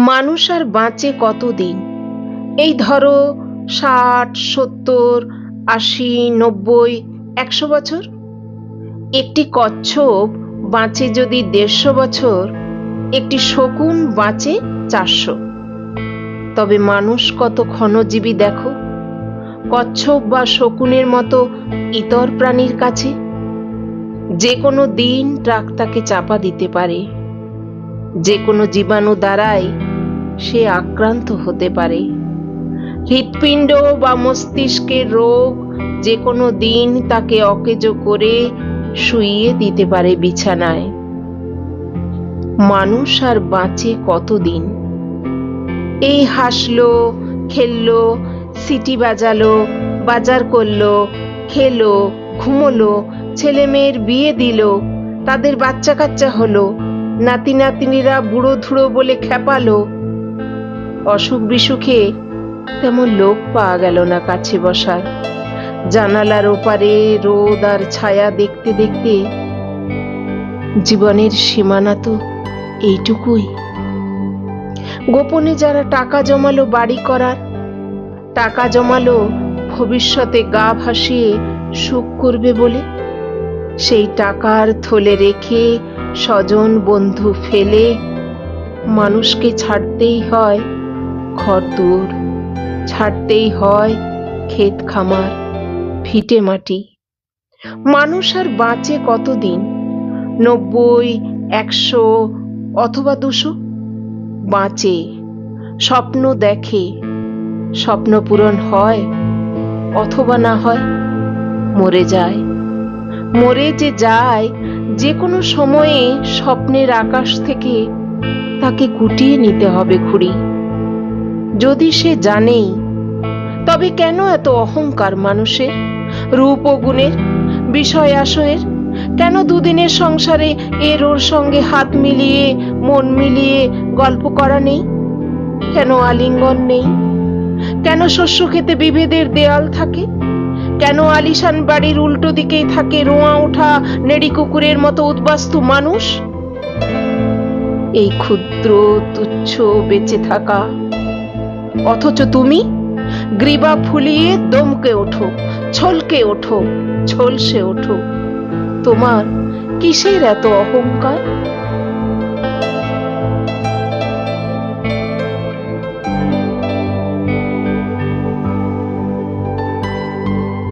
মানুষ আর বাঁচে কতদিন? এই ধরো ৬০, ৭০, ৮০, ৯০, ১০০ বছর। একটি কচ্ছপ বাঁচে যদি ১৫০ বছর, একটি শকুন বাঁচে ৪০০। তবে মানুষ কত ক্ষণজীবী দেখো, কচ্ছপ বা শকুনের মতো ইতর প্রাণীর কাছে। যে কোনো দিন ট্রাক তাকে চাপা দিতে পারে, যে কোনো জীবাণু দ্বারাই সে আক্রান্ত হতে পারে। হৃৎপিণ্ড বা মস্তিষ্কের রোগ যে কোনো দিন তাকে অকেজো করে শুইয়ে দিতে পারে বিছানায়। মানুষ আর বাঁচে কতদিন? এই হাসলো, খেললো, সিটি বাজালো, বাজার করলো, খেলো, ঘুমোলো, ছেলে মেয়ের বিয়ে দিল, তাদের বাচ্চা কাচ্চা হলো, নাতি নাতনিরা বুড়ো ধুড়ো বলে খেপালো। অসুখ বিসুখে তেমন লোক পাওয়া গেল না কাছে বসার। জানালার ওপারে রোদ আর ছায়া দেখতে দেখতে জীবনের সীমানা তো এইটুকুই। গোপনে যারা টাকা জমালো বাড়ি করার, টাকা জমালো ভবিষ্যতে গা ভাসিয়ে সুখ করবে বলে, সেই টাকার থলে রেখে স্বজন বন্ধু ফেলে মানুষকে ছাড়তেই হয় ঘরদুয়ার, ছাড়তেই হয় ক্ষেত খামার, ভিটে মাটি। মানুষ আর বাঁচে কতদিন? ৯০, ১০০ অথবা ২০০? বাঁচে, স্বপ্ন দেখে, স্বপ্ন পূরণ হয় অথবা না হয়, মরে যায়। মরে যে যায়, যে কোনো সময়ে স্বপ্নের আকাশ থেকে তাকে গুটিয়ে নিতে হবে ঘুড়ি। যদি সে জানেই, তবে কেন এত অহংকার মানুষের? রূপ ও গুণের, বিষয় আশয়ের? কেন দুদিনের সংসারে এর ওর সঙ্গে হাত মিলিয়ে মন মিলিয়ে গল্প করা নেই? কেন আলিঙ্গন নেই? কেন শস্য খেতে বিভেদের দেয়াল থাকে? কেন আলিশান বাড়ির উল্টো দিকেই থাকে রোঁয়া ওঠা নেড়ি কুকুরের মতো উদ্বাস্তু মানুষ? এই ক্ষুদ্র তুচ্ছ বেঁচে থাকা, অথচ তুমি গ্রীবা ফুলিয়ে দমকে ওঠো, ছলকে ওঠো, ঝলসে ওঠো। তোমার কিসের এত অহংকার?